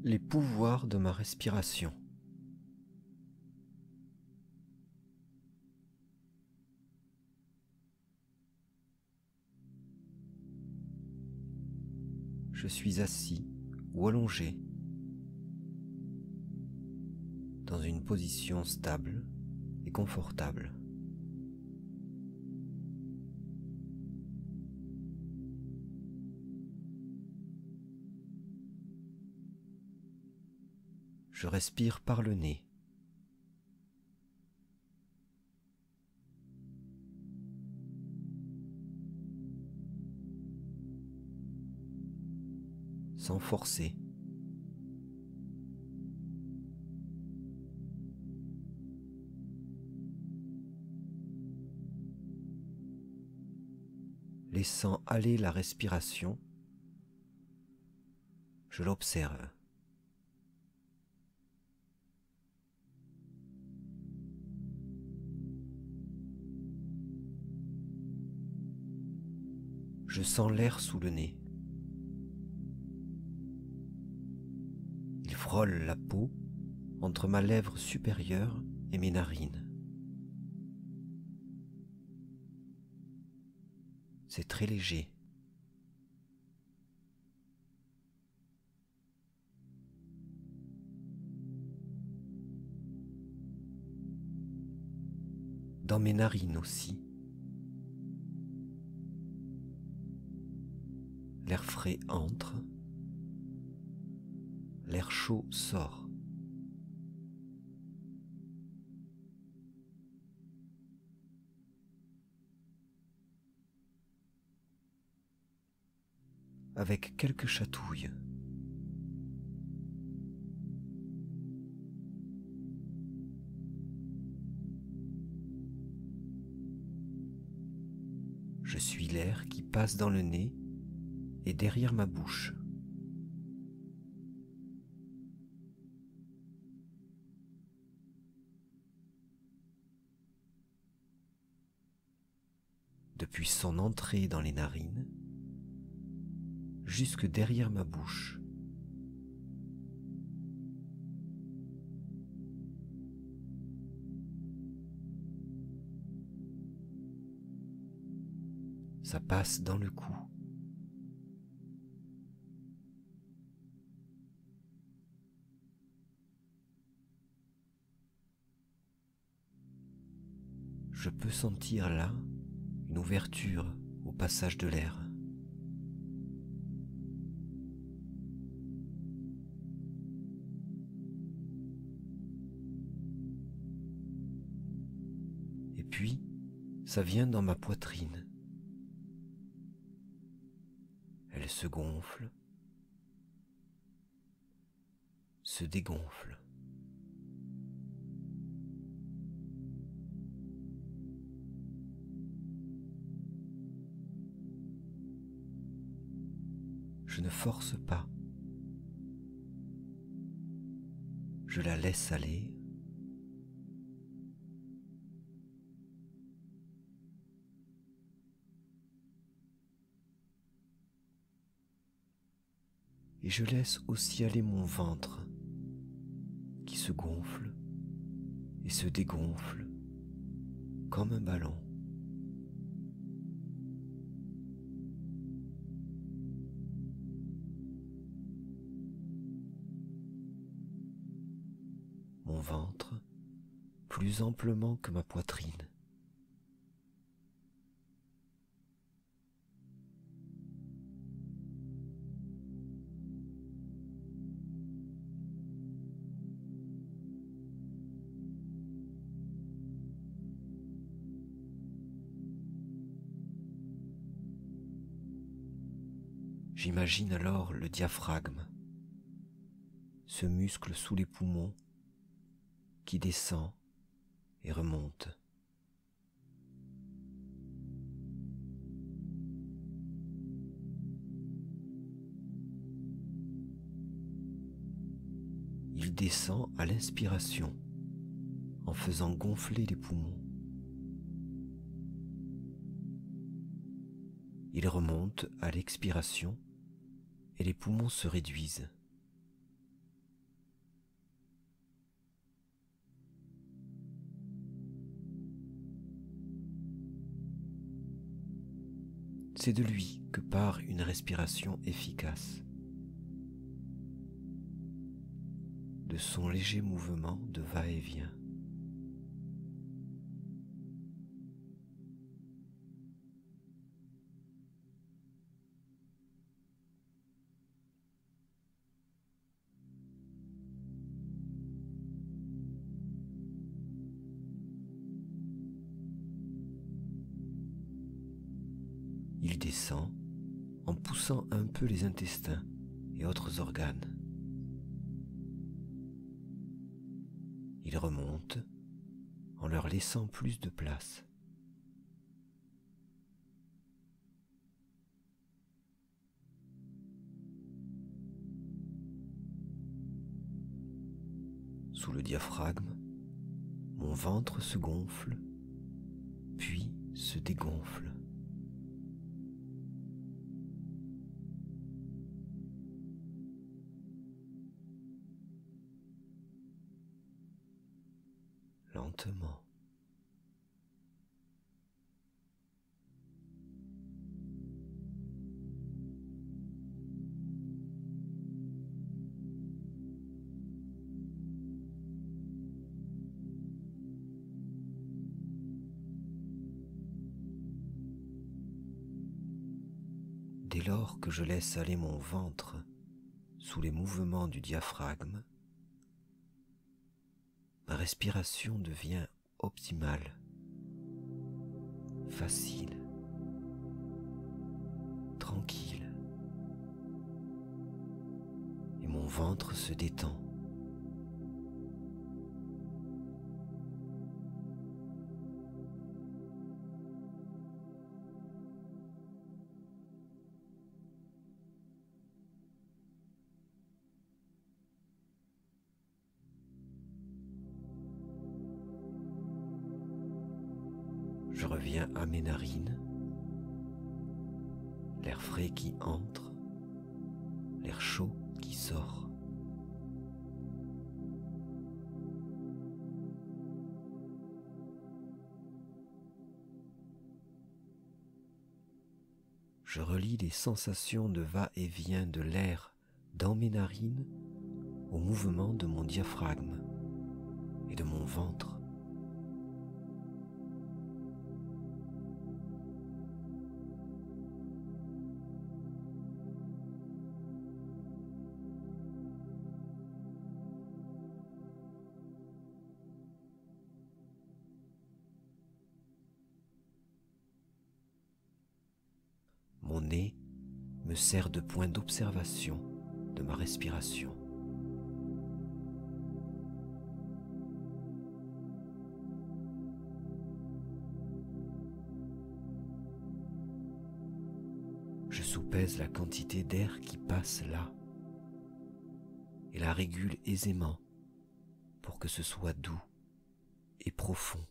Les pouvoirs de ma respiration. Je suis assis ou allongé dans une position stable et confortable. Je respire par le nez. Sans forcer. Laissant aller la respiration, je l'observe. Je sens l'air sous le nez. Il frôle la peau entre ma lèvre supérieure et mes narines. C'est très léger. Dans mes narines aussi. L'air frais entre, l'air chaud sort. Avec quelques chatouilles. Je suis l'air qui passe dans le nez et derrière ma bouche. Depuis son entrée dans les narines, jusque derrière ma bouche. Ça passe dans le cou. Je peux sentir là une ouverture au passage de l'air. Et puis, ça vient dans ma poitrine. Elle se gonfle, se dégonfle. Je ne force pas. Je la laisse aller. Et je laisse aussi aller mon ventre qui se gonfle et se dégonfle comme un ballon. Mon ventre plus amplement que ma poitrine. J'imagine alors le diaphragme, ce muscle sous les poumons qui descend et remonte. Il descend à l'inspiration en faisant gonfler les poumons. Il remonte à l'expiration et les poumons se réduisent. C'est de lui que part une respiration efficace, de son léger mouvement de va-et-vient. Il descend en poussant un peu les intestins et autres organes. Il remonte en leur laissant plus de place. Sous le diaphragme, mon ventre se gonfle, puis se dégonfle. Lentement. Dès lors que je laisse aller mon ventre sous les mouvements du diaphragme, ma respiration devient optimale, facile, tranquille, et mon ventre se détend. Je reviens à mes narines, l'air frais qui entre, l'air chaud qui sort. Je relie les sensations de va-et-vient de l'air dans mes narines au mouvement de mon diaphragme et de mon ventre. Mon nez me sert de point d'observation de ma respiration. Je soupèse la quantité d'air qui passe là et la régule aisément pour que ce soit doux et profond.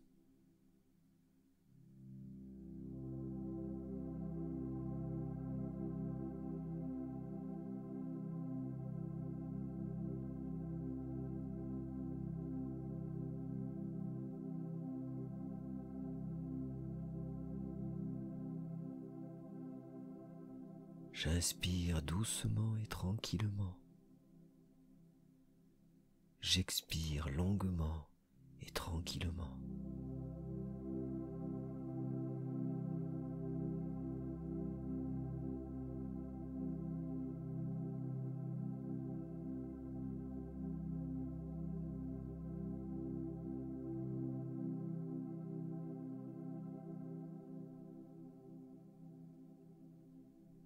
J'inspire doucement et tranquillement. J'expire longuement et tranquillement.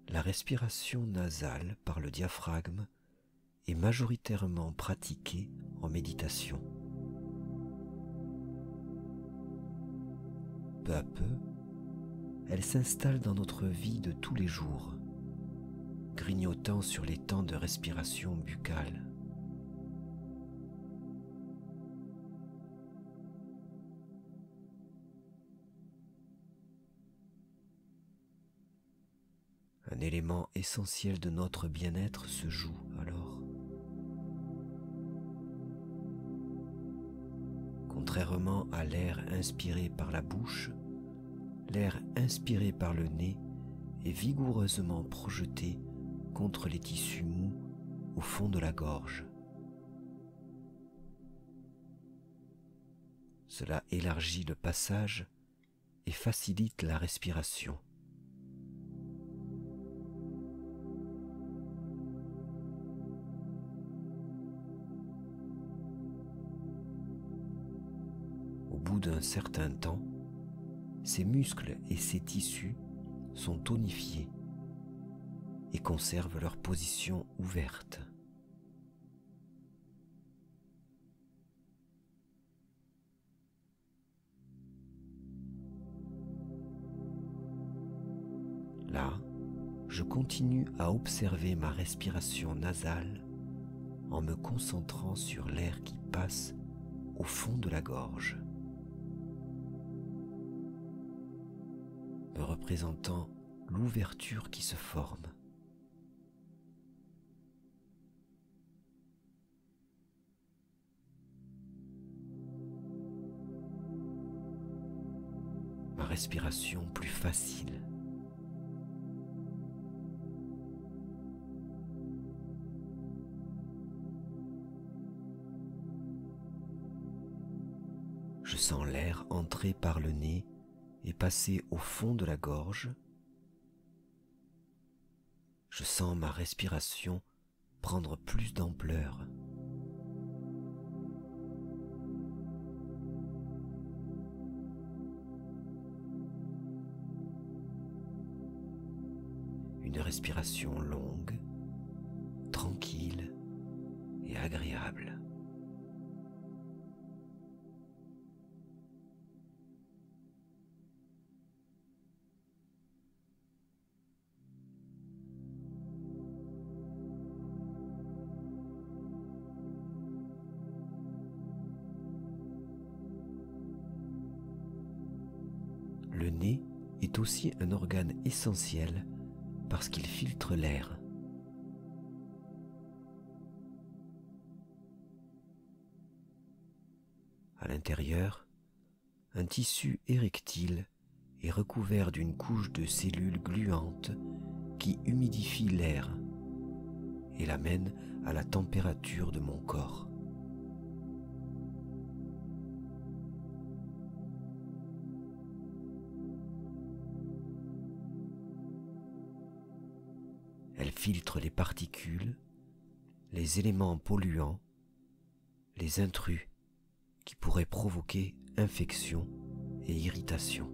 La respiration nasale par le diaphragme est majoritairement pratiquée en méditation. Peu à peu, elle s'installe dans notre vie de tous les jours, grignotant sur les temps de respiration buccale. Un élément essentiel de notre bien-être se joue alors. Contrairement à l'air inspiré par la bouche, l'air inspiré par le nez est vigoureusement projeté contre les tissus mous au fond de la gorge. Cela élargit le passage et facilite la respiration. Au bout d'un certain temps, ces muscles et ces tissus sont tonifiés et conservent leur position ouverte. Là, je continue à observer ma respiration nasale en me concentrant sur l'air qui passe au fond de la gorge, me représentant l'ouverture qui se forme. Ma respiration plus facile. Je sens l'air entrer par le nez et passer au fond de la gorge. Je sens ma respiration prendre plus d'ampleur. Une respiration longue, tranquille et agréable. Le nez est aussi un organe essentiel parce qu'il filtre l'air. À l'intérieur, un tissu érectile est recouvert d'une couche de cellules gluantes qui humidifie l'air et l'amène à la température de mon corps. Elle filtre les particules, les éléments polluants, les intrus qui pourraient provoquer infection et irritation.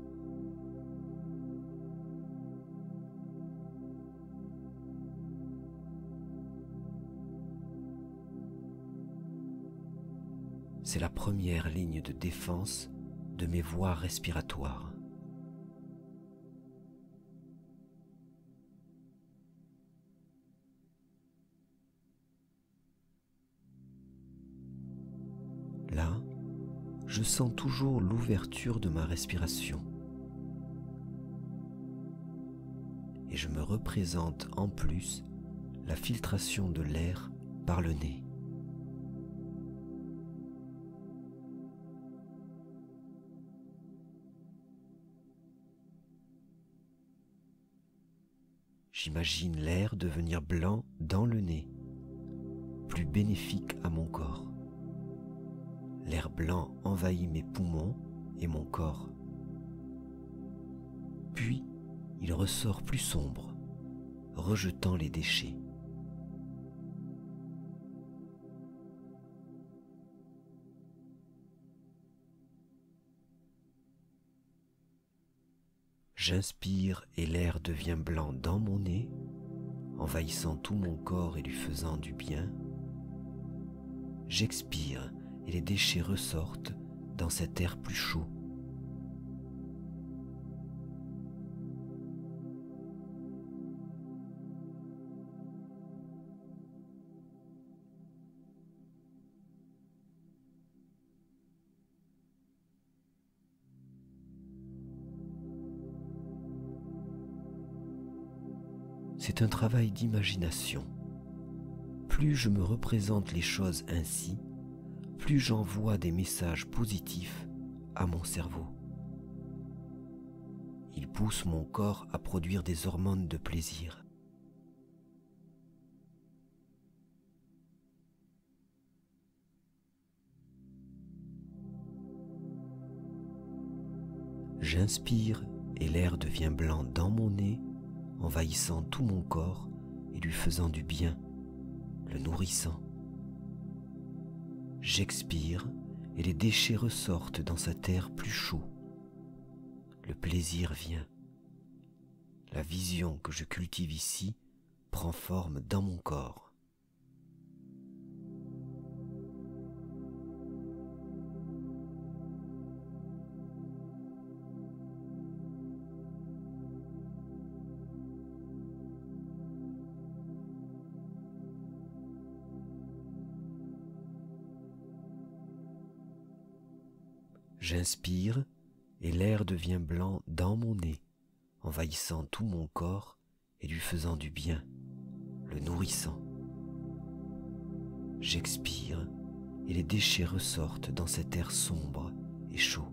C'est la première ligne de défense de mes voies respiratoires. Là, je sens toujours l'ouverture de ma respiration et je me représente en plus la filtration de l'air par le nez. J'imagine l'air devenir blanc dans le nez, plus bénéfique à mon corps. L'air blanc envahit mes poumons et mon corps. Puis, il ressort plus sombre, rejetant les déchets. J'inspire et l'air devient blanc dans mon nez, envahissant tout mon corps et lui faisant du bien. J'expire et les déchets ressortent dans cet air plus chaud. C'est un travail d'imagination. Plus je me représente les choses ainsi, plus j'envoie des messages positifs à mon cerveau. Il pousse mon corps à produire des hormones de plaisir. J'inspire et l'air devient blanc dans mon nez, envahissant tout mon corps et lui faisant du bien, le nourrissant. J'expire et les déchets ressortent dans cet air plus chaud. Le plaisir vient. La vision que je cultive ici prend forme dans mon corps. J'inspire et l'air devient blanc dans mon nez, envahissant tout mon corps et lui faisant du bien, le nourrissant. J'expire et les déchets ressortent dans cet air sombre et chaud.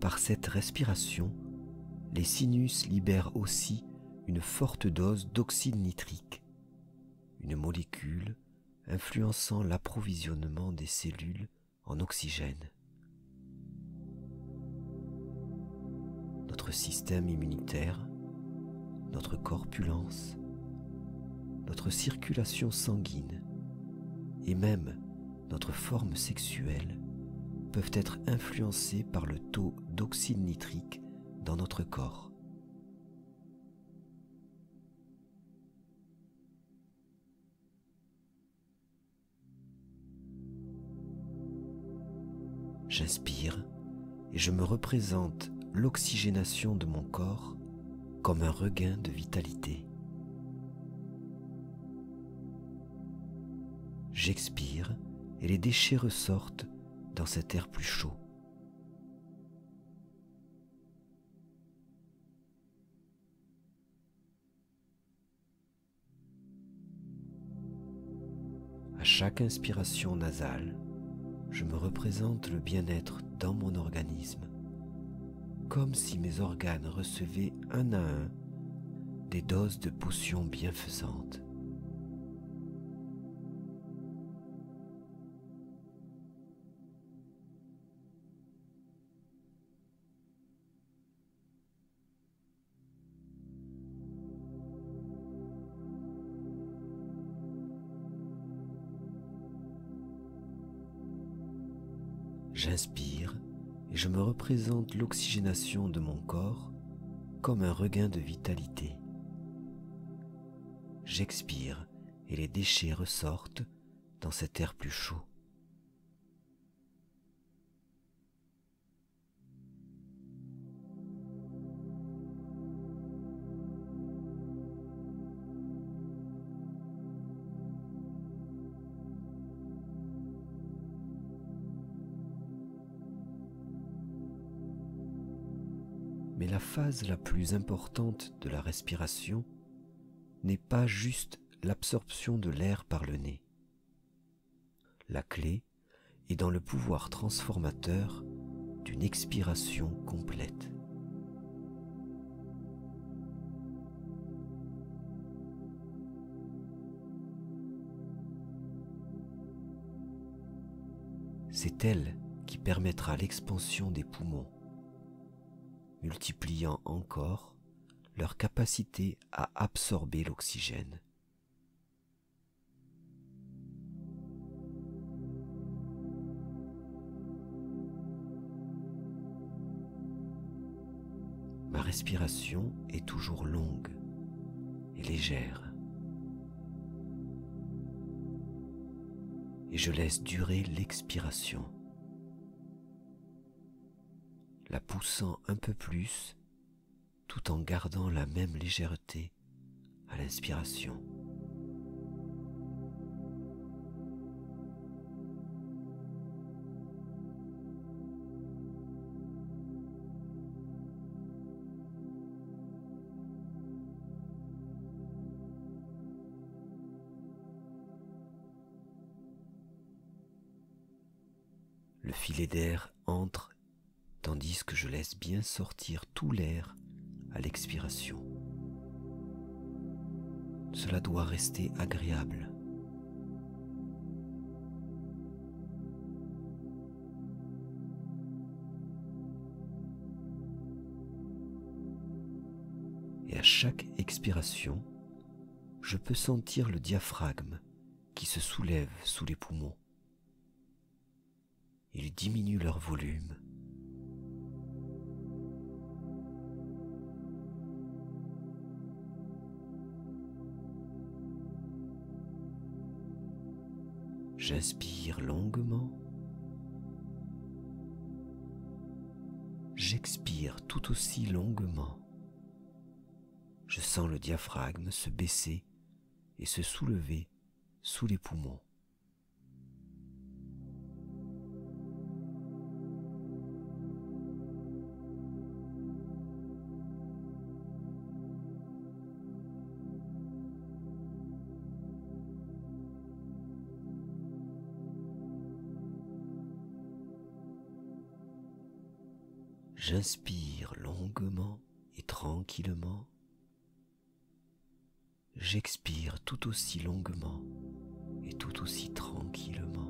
Par cette respiration, les sinus libèrent aussi une forte dose d'oxyde nitrique, une molécule influençant l'approvisionnement des cellules en oxygène. Notre système immunitaire, notre corpulence, notre circulation sanguine et même notre forme sexuelle peuvent être influencés par le taux d'oxyde nitrique dans notre corps. J'inspire et je me représente l'oxygénation de mon corps comme un regain de vitalité. J'expire et les déchets ressortent dans cet air plus chaud. À chaque inspiration nasale, je me représente le bien-être dans mon organisme, comme si mes organes recevaient un à un des doses de potions bienfaisantes. J'inspire et je me représente l'oxygénation de mon corps comme un regain de vitalité. J'expire et les déchets ressortent dans cet air plus chaud. Mais la phase la plus importante de la respiration n'est pas juste l'absorption de l'air par le nez. La clé est dans le pouvoir transformateur d'une expiration complète. C'est elle qui permettra l'expansion des poumons, multipliant encore leur capacité à absorber l'oxygène. Ma respiration est toujours longue et légère, et je laisse durer l'expiration, la poussant un peu plus tout en gardant la même légèreté à l'inspiration. Le filet d'air entre tandis que je laisse bien sortir tout l'air à l'expiration. Cela doit rester agréable. Et à chaque expiration, je peux sentir le diaphragme qui se soulève sous les poumons. Il diminue leur volume. J'inspire longuement. J'expire tout aussi longuement. Je sens le diaphragme se baisser et se soulever sous les poumons. J'inspire longuement et tranquillement. J'expire tout aussi longuement et tout aussi tranquillement.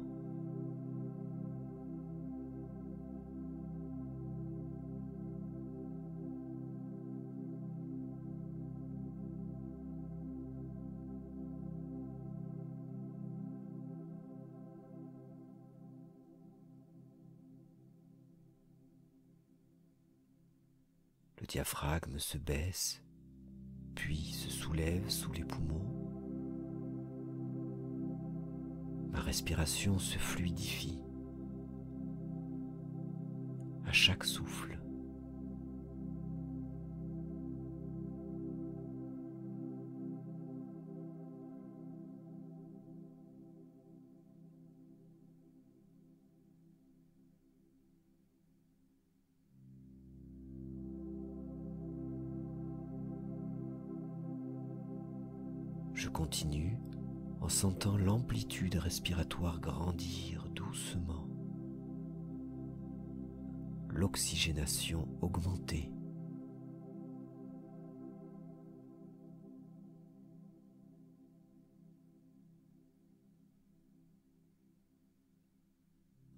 Le diaphragme se baisse, puis se soulève sous les poumons. Ma respiration se fluidifie à chaque souffle. Je continue en sentant l'amplitude respiratoire grandir doucement, l'oxygénation augmenter.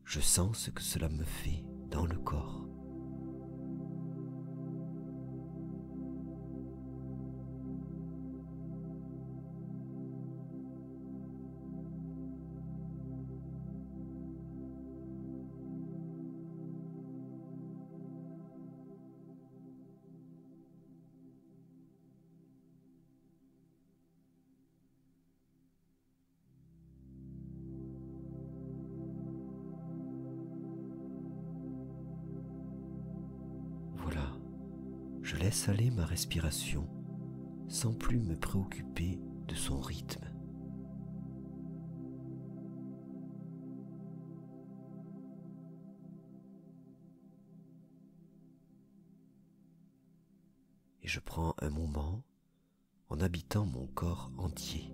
Je sens ce que cela me fait dans le corps. Je laisse aller ma respiration sans plus me préoccuper de son rythme. Et je prends un moment en habitant mon corps entier.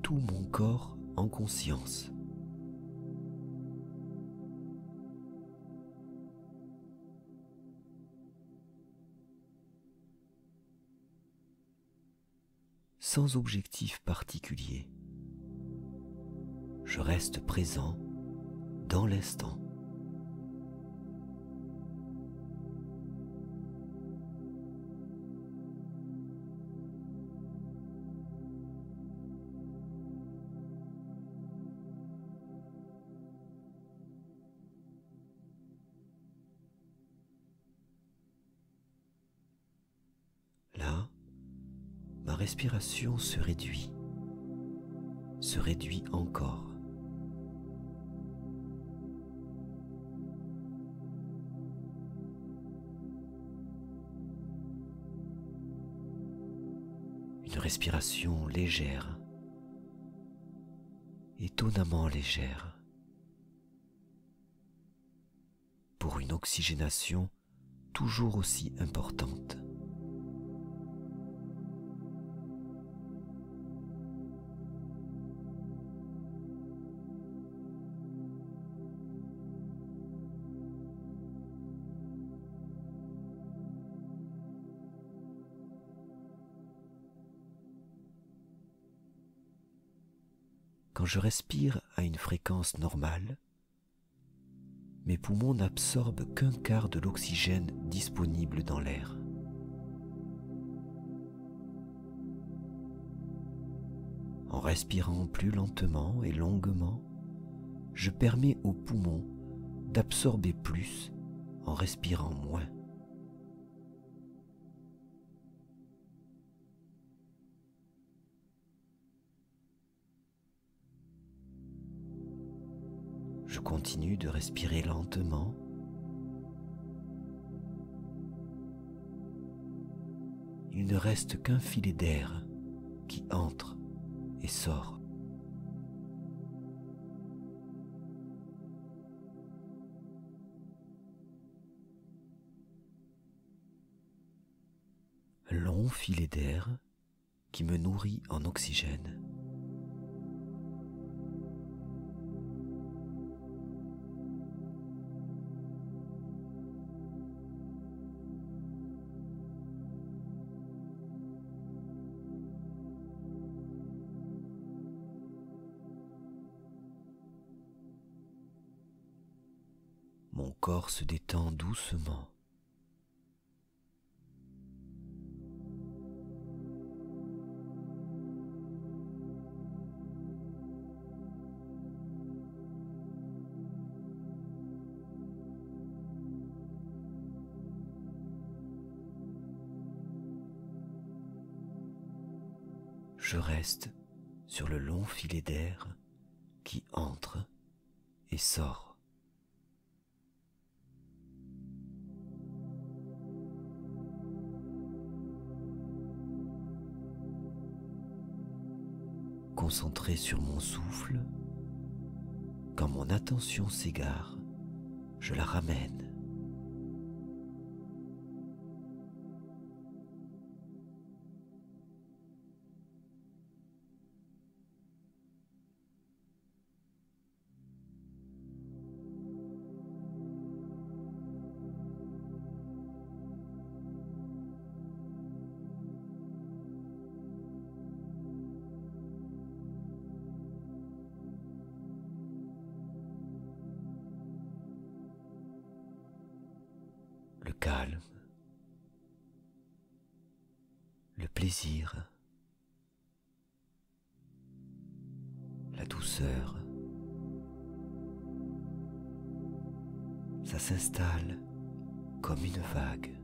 Tout mon corps en conscience. Sans objectif particulier. Je reste présent dans l'instant. Là, ma respiration se réduit. se réduit encore. Une respiration légère, étonnamment légère, pour une oxygénation toujours aussi importante. Quand je respire à une fréquence normale, mes poumons n'absorbent qu'un quart de l'oxygène disponible dans l'air. En respirant plus lentement et longuement, je permets aux poumons d'absorber plus en respirant moins. Je continue de respirer lentement. Il ne reste qu'un filet d'air qui entre et sort. Un long filet d'air qui me nourrit en oxygène. Mon corps se détend doucement. Je reste sur le long filet d'air qui entre et sort. Concentré sur mon souffle, quand mon attention s'égare, je la ramène. Le calme, le plaisir, la douceur, ça s'installe comme une vague.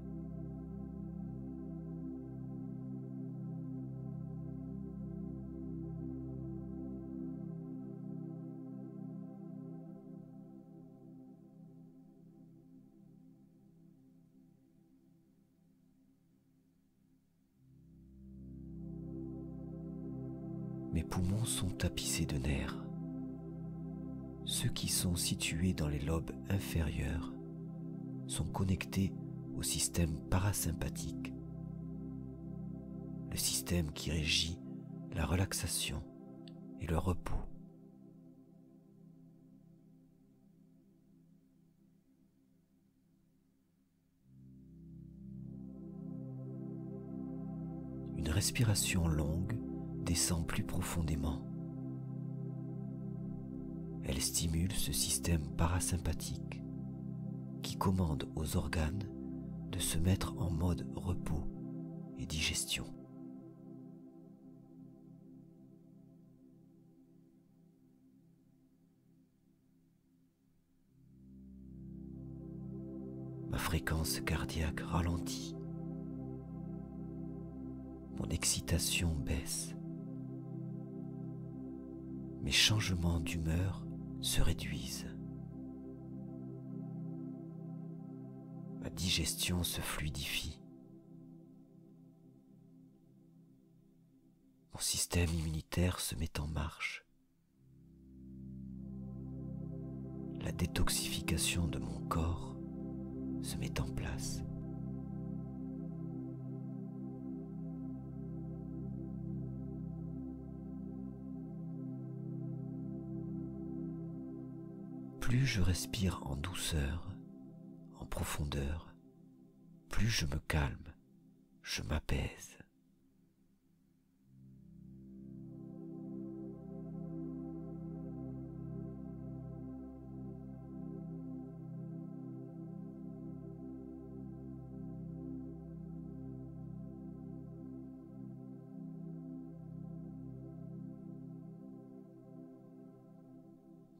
Mes poumons sont tapissés de nerfs. Ceux qui sont situés dans les lobes inférieurs sont connectés au système parasympathique, le système qui régit la relaxation et le repos. Une respiration longue descend plus profondément. Elle stimule ce système parasympathique qui commande aux organes de se mettre en mode repos et digestion. Ma fréquence cardiaque ralentit. Mon excitation baisse. mes changements d'humeur se réduisent. Ma digestion se fluidifie. Mon système immunitaire se met en marche. La détoxification de mon corps se met en place. Plus je respire en douceur, en profondeur, plus je me calme, je m'apaise.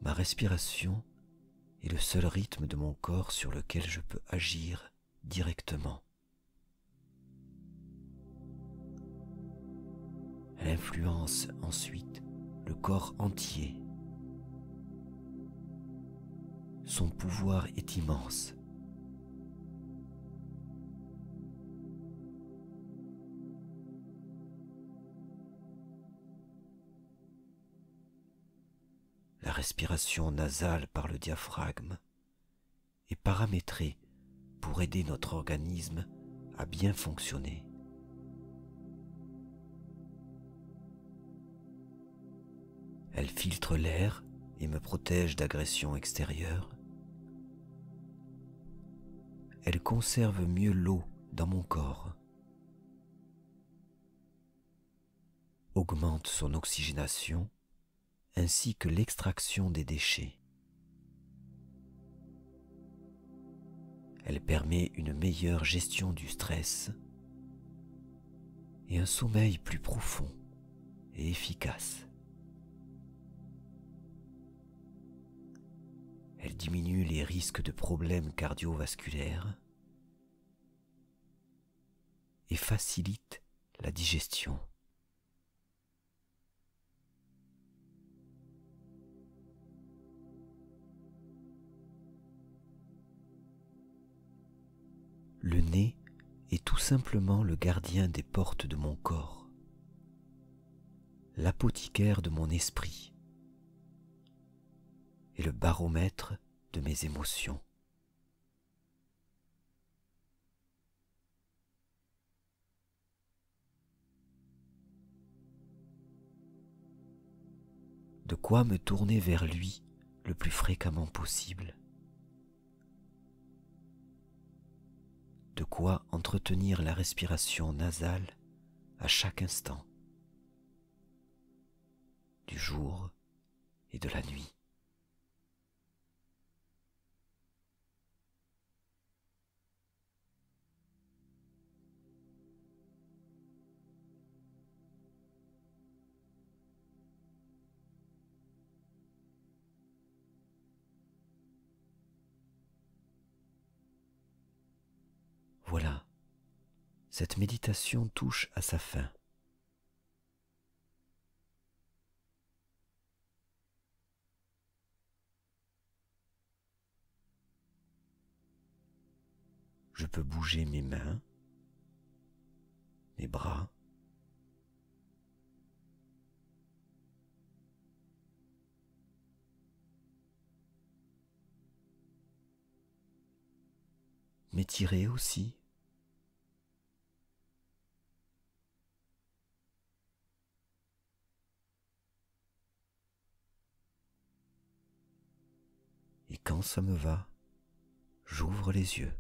Ma respiration est le seul rythme de mon corps sur lequel je peux agir directement. Elle influence ensuite le corps entier. Son pouvoir est immense. La respiration nasale par le diaphragme est paramétrée pour aider notre organisme à bien fonctionner. Elle filtre l'air et me protège d'agressions extérieures. Elle conserve mieux l'eau dans mon corps, augmente son oxygénation ainsi que l'extraction des déchets. Elle permet une meilleure gestion du stress et un sommeil plus profond et efficace. Elle diminue les risques de problèmes cardiovasculaires et facilite la digestion. Le nez est tout simplement le gardien des portes de mon corps, l'apothicaire de mon esprit et le baromètre de mes émotions. De quoi me tourner vers lui le plus fréquemment possible. De quoi entretenir la respiration nasale à chaque instant, du jour et de la nuit. Voilà, cette méditation touche à sa fin. Je peux bouger mes mains, mes bras, m'étirer aussi. Et quand ça me va, j'ouvre les yeux.